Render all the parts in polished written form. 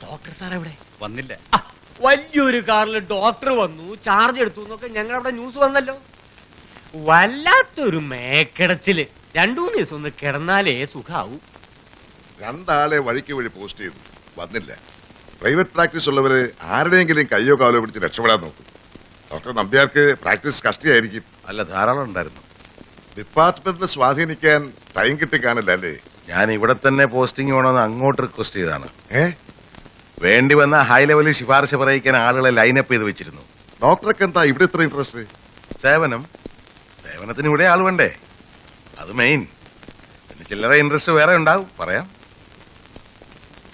Doctor sir എവിടെ? വന്നില്ല. വലിയൊരു കാറിൽ ഡോക്ടർ വന്നു, ചാർജ് എടുത്തു എന്നൊക്കെ ഞങ്ങളവിടെ ന്യൂസ് വന്നല്ലോ. വല്ലാത്തൊരു മേക്കിടച്ചില്. 2-3 ദിവസം ഒന്ന് കിടന്നാലേ സുഖാവൂ. 2 ആളെ വഴിക്ക് വഴി പോസ്റ്റ് ചെയ്തു, വന്നില്ല. പ്രൈവറ്റ് പ്രാക്ടീസ് ഉള്ളവര് ആരുടെയെങ്കിലും കയ്യോ കാലോ പിടിച്ച് രക്ഷപ്പെടാൻ നോക്കും. ഡോക്ടർ നമ്പ്യാർക്ക് പ്രാക്ടീസ് കഷ്ടിയായിരിക്കും. അല്ല, ധാരാളം ഉണ്ടായിരുന്നു. ഡിപ്പാർട്ട്മെന്റിൽ സ്വാധീനിക്കാൻ ടൈം കിട്ടിക്കാണില്ല അല്ലേ? ഞാൻ ഇവിടെ തന്നെ പോസ്റ്റിംഗ് വേണമെന്ന് അങ്ങോട്ട് റിക്വസ്റ്റ് ചെയ്താണ്. വേണ്ടി വന്ന ഹൈ ലെവലിൽ ശുപാർശ പറയിക്കാൻ ആളുകളെ ലൈനപ്പ് ചെയ്ത് വെച്ചിരുന്നു. ഡോക്ടർക്ക് എന്താ ഇവിടെ ഇത്ര ഇൻട്രസ്റ്റ്? സേവനത്തിന് ഇവിടെ ആൾ വേണ്ടേ, അത് മെയിൻ. പിന്നെ ചില്ലറ ഇൻട്രസ്റ്റ് വേറെ ഉണ്ടാവും, പറയാം.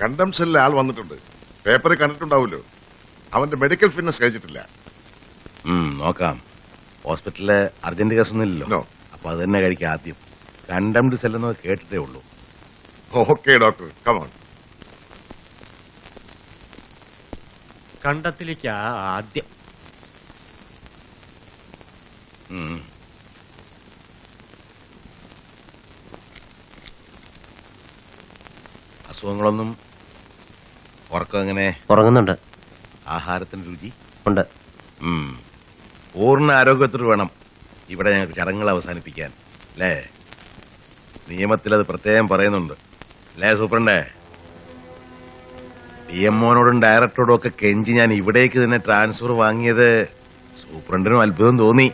കണ്ടം സെല്ലിൽ ആൾ വന്നിട്ടുണ്ട്, പേപ്പറിൽ കണ്ടിട്ടുണ്ടാവുമല്ലോ. അവന്റെ മെഡിക്കൽ ഫിറ്റ്നസ് കഴിച്ചിട്ടില്ല. നോക്കാം. ഹോസ്പിറ്റലില് അർജന്റ് കേസൊന്നും ഇല്ലല്ലോ, അപ്പൊ അത് തന്നെ കഴിക്കാം ആദ്യം. കണ്ടംഡ് സെല്ലെന്ന് കേട്ടിട്ടേ ഉള്ളൂ. Okay doctor, come on. കണ്ടത്തിലേക്കാ ആദ്യം. അസുഖങ്ങളൊന്നും? ഉറക്കം എങ്ങനെ? ഉറങ്ങുന്നുണ്ട്. ആഹാരത്തിന് രുചി ഉണ്ട്. പൂർണ്ണ ആരോഗ്യത്തോട് വേണം ഇവിടെ ഞങ്ങൾക്ക് ചടങ്ങുകൾ അവസാനിപ്പിക്കാൻ, അല്ലേ? നിയമത്തിൽ അത് പ്രത്യേകം പറയുന്നുണ്ട്, അല്ലേ സൂപ്രണ്ടേ? DMOനോടും ഡയറക്ടറോടും ഒക്കെ കെഞ്ചി ഞാൻ ഇവിടേക്ക് തന്നെ ട്രാൻസ്ഫർ വാങ്ങിയത് സൂപ്രണ്ടിനും അത്ഭുതം തോന്നി.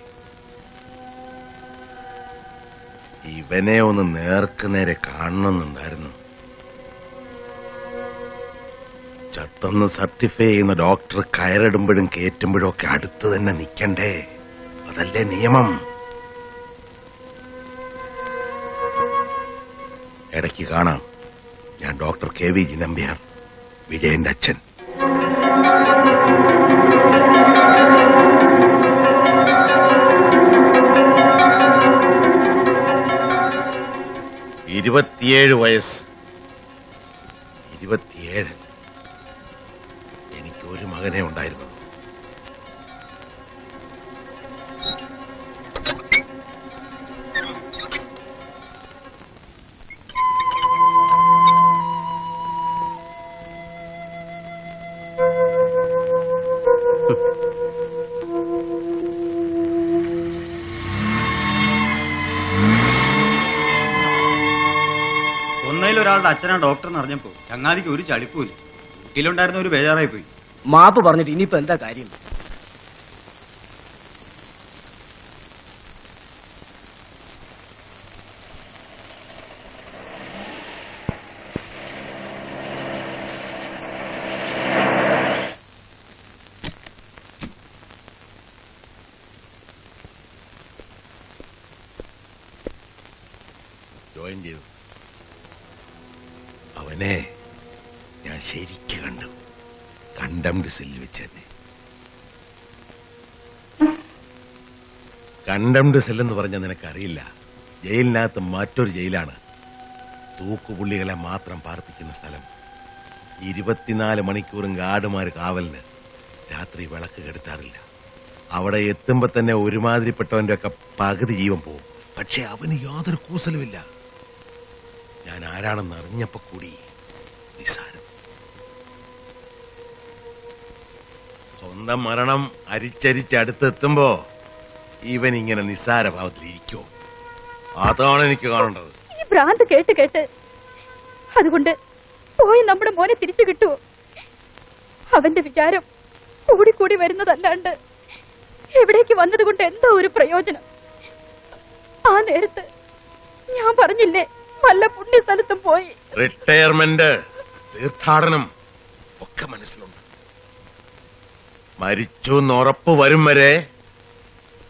ഇവനെ ഒന്ന് നേർക്കുനേരെ കാണണമെന്നുണ്ടായിരുന്നു. ചത്തെന്ന് സർട്ടിഫൈ ചെയ്യുന്ന ഡോക്ടർ കയറിടുമ്പോഴും കയറ്റുമ്പോഴും ഒക്കെ അടുത്ത് തന്നെ നിൽക്കണ്ടേ? അതല്ലേ നിയമം. ഇടയ്ക്ക് കാണാം. ഞാൻ ഡോക്ടർ KVG നമ്പ്യാർ, വിജയന്റെ അച്ഛൻ. വയസ്സ്. 27. എനിക്ക് ഒരു മകനെ ഉണ്ടായിരുന്നു. ഒരാളുടെ അച്ഛനാ ഡോക്ടർ എന്ന് അറിഞ്ഞപ്പോ ചങ്ങാതിക്ക് ഒരു ചളിപ്പൂല്ല. വീട്ടിലുണ്ടായിരുന്ന ഒരു ബേജാറായി പോയി. മാപ്പ് പറഞ്ഞിട്ട് ഇനിയിപ്പോ എന്താ കാര്യം? ജോയിൻ ചെയ്തു. അവനെ ഞാൻ ശരിക്ക് കണ്ടു. കണ്ടംഡ് സെല്ലിൽ വെച്ച് തന്നെ. കണ്ടംഡ് സെല്ലെന്ന് പറഞ്ഞാൽ നിനക്കറിയില്ല. ജയിലിനകത്ത് മറ്റൊരു ജയിലാണ്. തൂക്കുപുള്ളികളെ മാത്രം പാർപ്പിക്കുന്ന സ്ഥലം. 24 മണിക്കൂറും ഗാർഡുമാർ കാവലിന്. രാത്രി വിളക്ക് കെടുത്താറില്ല. അവിടെ എത്തുമ്പോ തന്നെ ഒരുമാതിരിപ്പെട്ടവന്റെ ഒക്കെ പകുതി ജീവൻ പോവും. പക്ഷെ അവന് യാതൊരു കൂസലുമില്ല. ഞാൻ ആരാണെന്ന് അറിഞ്ഞപ്പോ കൂടി നിസാരം. സ്വന്തം മരണം അരിച്ചരിച്ചടുത്തെത്തുമ്പോ ഇവൻ ഇങ്ങനെ നിസാര ഭാവത്തിലിരിക്കോ? അതാണ് എനിക്ക് കാണേണ്ടത്. ഈ ഭ്രാന്ത് കേട്ട് കേട്ട് അതുകൊണ്ട് പോയി നമ്മുടെ മോനെ തിരിച്ചു കിട്ടുമോ? അവന്റെ വിചാരം കൂടിക്കൂടി വരുന്നതല്ലാണ്ട് എവിടേക്ക് വന്നതുകൊണ്ട് എന്താ ഒരു പ്രയോജനം? ആ നേരത്ത് ഞാൻ പറഞ്ഞില്ലേ, വല്ല പുണ്യ സ്ഥലത്തും പോയി റിട്ടയർമെന്റ്, തീർത്ഥാടനം ഒക്കെ മനസ്സിലുണ്ട്. മരിച്ചു എന്നുറപ്പ് വരും വരെ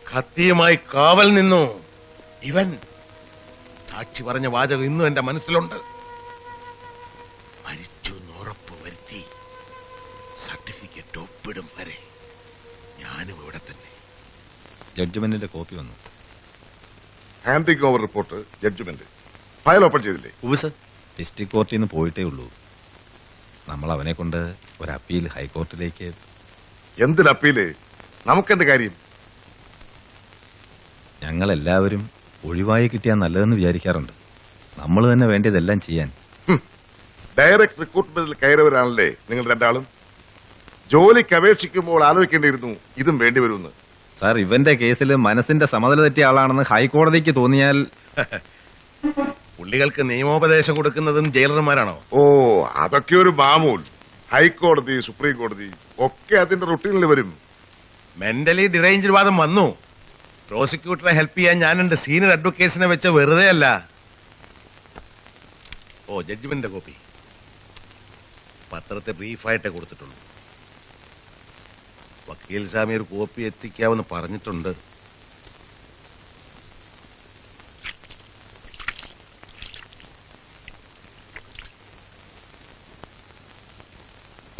കത്തിയുമായി കാവൽ നിന്നു ഇവൻ. സാക്ഷി പറഞ്ഞ വാചകം ഇന്നും എന്റെ മനസ്സിലുണ്ട്. മരിച്ചു എന്നുറപ്പ് വരുത്തി സർട്ടിഫിക്കറ്റ് ഒപ്പിടും വരെ ഞാനും ഇവിടെ തന്നെ. ജഡ്ജ്മെന്റിന്റെ കോപ്പി വന്നു. Handing over report, judgement. File open ചെയ്തില്ലേ? ഡിസ്ട്രിക്ട് കോർട്ടിൽ നിന്ന് പോയിട്ടേ ഉള്ളൂ. നമ്മൾ അവനെ കൊണ്ട് ഒരു അപ്പീൽ ഹൈക്കോർട്ടിലേക്ക്. എന്തിന് അപ്പീല്? നമുക്കെന്ത് കാര്യം? ഞങ്ങളെല്ലാവരും ഒഴിവായി കിട്ടിയാൽ നല്ലതെന്ന് വിചാരിക്കാറുണ്ട്. നമ്മൾ തന്നെ വേണ്ടിയതെല്ലാം ചെയ്യാൻ. ഡയറക്ട് റിക്രൂട്ട്മെന്റിൽ കയറിയവരാണല്ലേ നിങ്ങൾ രണ്ടാളും? ജോലിക്ക് അപേക്ഷിക്കുമ്പോൾ ആലോചിക്കേണ്ടിയിരുന്നു ഇതും വേണ്ടിവരുമെന്ന്. സാർ, ഇവന്റെ കേസിൽ മനസ്സിന്റെ സമനില തെറ്റിയ ആളാണെന്ന് ഹൈക്കോടതിക്ക് തോന്നിയാൽ പുള്ളികൾക്ക് നിയമോപദേശം കൊടുക്കുന്നതും ജയിലർമാരാണോ? ഓ, അതൊക്കെ ഒരു മാമൂൽ. ഹൈക്കോടതി, സുപ്രീം കോടതി ഒക്കെ അതിന്റെ റുട്ടീനിൽ വരും. മെന്റലി ഡിറേഞ്ച്ഡ് വാദം വന്നു. പ്രോസിക്യൂട്ടറെ ഹെൽപ്പ് ചെയ്യാൻ ഞാനുണ്ട്. സീനിയർ അഡ്വക്കേറ്റ്സിനെ വെച്ച വെറുതെ അല്ല. ഓ, ജഡ്ജ്മെന്റിന്റെ കോപ്പി പത്രത്തെ ബ്രീഫായിട്ടേ കൊടുത്തിട്ടുള്ളൂ. വക്കീൽ സ്വാമി ഒരു കോപ്പി എത്തിക്കാമെന്ന് പറഞ്ഞിട്ടുണ്ട്.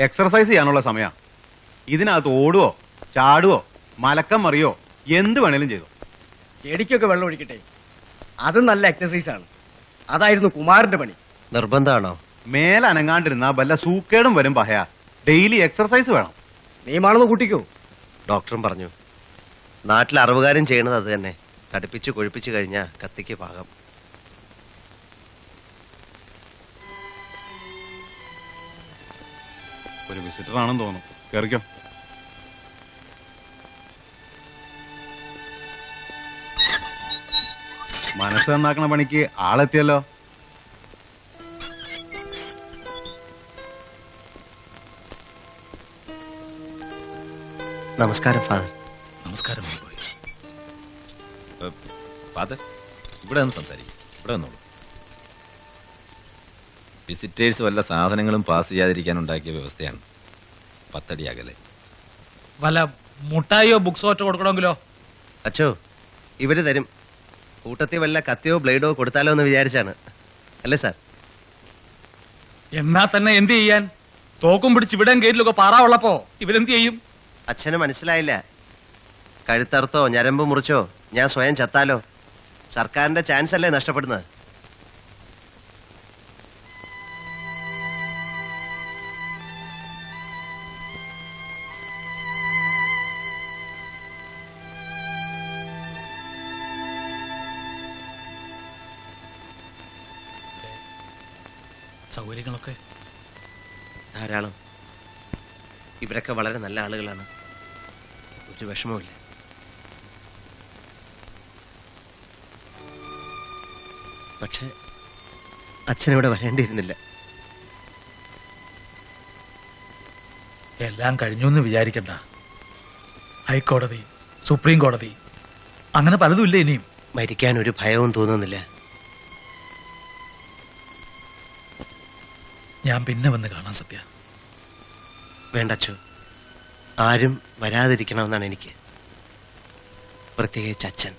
എക്സർസൈസ് ചെയ്യാനുള്ള സമയം. ഇതിനകത്ത് ഓടുവോ ചാടുവോ മലക്കം മറിയോ എന്ത് വേണേലും ചെയ്തു. ചെടിക്കൊക്കെ വെള്ളം ഒഴിക്കട്ടെ, അത് നല്ല എക്സസൈസ് ആണ്. അതായിരുന്നു കുമാരന്റെ പണി. നിർബന്ധമാണോ? മേലനങ്ങാണ്ടിരുന്നാ വല്ല സൂക്കേടും വരും പഹയാ. ഡെയിലി എക്സർസൈസ് വേണം. നിയമാണെന്ന് കൂട്ടിക്കോ. ഡോക്ടറും പറഞ്ഞു, നാട്ടിൽ അറവുകാരും ചെയ്യണത് അത് തന്നെ. തടിപ്പിച്ച് കൊഴുപ്പിച്ചു കഴിഞ്ഞാ കത്തിക്ക് പാകം. ഒരു വിസിറ്റർ ആണെന്ന് തോന്നുന്നു. കേറിക്കോ. മനസ്സ് നന്നാക്കണ പണിക്ക് ആളെത്തിയല്ലോ. നമസ്കാരം ഫാദർ. നമസ്കാരം. ഫാദർ, ഇവിടെ ഒന്ന് സംസാരിക്കും. ഇവിടെ വന്നോളൂ. വിസിറ്റേഴ്സ് വല്ല സാധനങ്ങളും പാസ് ചെയ്യാതിരിക്കാൻ ഉണ്ടാക്കിയ വ്യവസ്ഥയാണ് 10 അടി അകലെ. വല്ല മുട്ടായിയോ ബുക്സോ ഒറ്റ കൊടുക്കണമെങ്കിലോ? അച്ചോ, ഇവര് തരും. കൂട്ടത്തിൽ വല്ല കത്തിയോ ബ്ലേഡോ കൊടുത്താലോ എന്ന് വിചാരിച്ചാണ്, അല്ലേ സാർ? എന്നാ തന്നെ എന്ത് ചെയ്യാൻ? തോക്കും പിടിച്ച് ഇവിടെയും ഗേറ്റിലൊക്കെ പാറാവുള്ളപ്പോ ഇവരെന്ത് ചെയ്യും? അച്ഛന് മനസ്സിലായില്ല. കഴുത്തറുത്തോ ഞരമ്പ് മുറിച്ചോ ഞാൻ സ്വയം ചത്താലോ? സർക്കാരിന്റെ ചാൻസ് അല്ലേ നഷ്ടപ്പെടുന്നത്? സൗകര്യങ്ങളൊക്കെ ധാരാളം. ഇവരൊക്കെ വളരെ നല്ല ആളുകളാണ്. ഒരു വിഷമവുമില്ല. പക്ഷെ അച്ഛനിവിടെ വരേണ്ടിയിരുന്നില്ല. എല്ലാം കഴിഞ്ഞു എന്ന് വിചാരിക്കണ്ട. ഹൈക്കോടതി, സുപ്രീം കോടതി, അങ്ങനെ പലതും ഇല്ല ഇനിയും. മരിക്കാൻ ഒരു ഭയവും തോന്നുന്നില്ല. ഞാൻ പിന്നെ വന്ന് കാണാൻ സത്യ. വേണ്ടച്ചോ, ആരും വരാതിരിക്കണമെന്നാണ് എനിക്ക്. പ്രത്യേകിച്ച് അച്ഛൻ.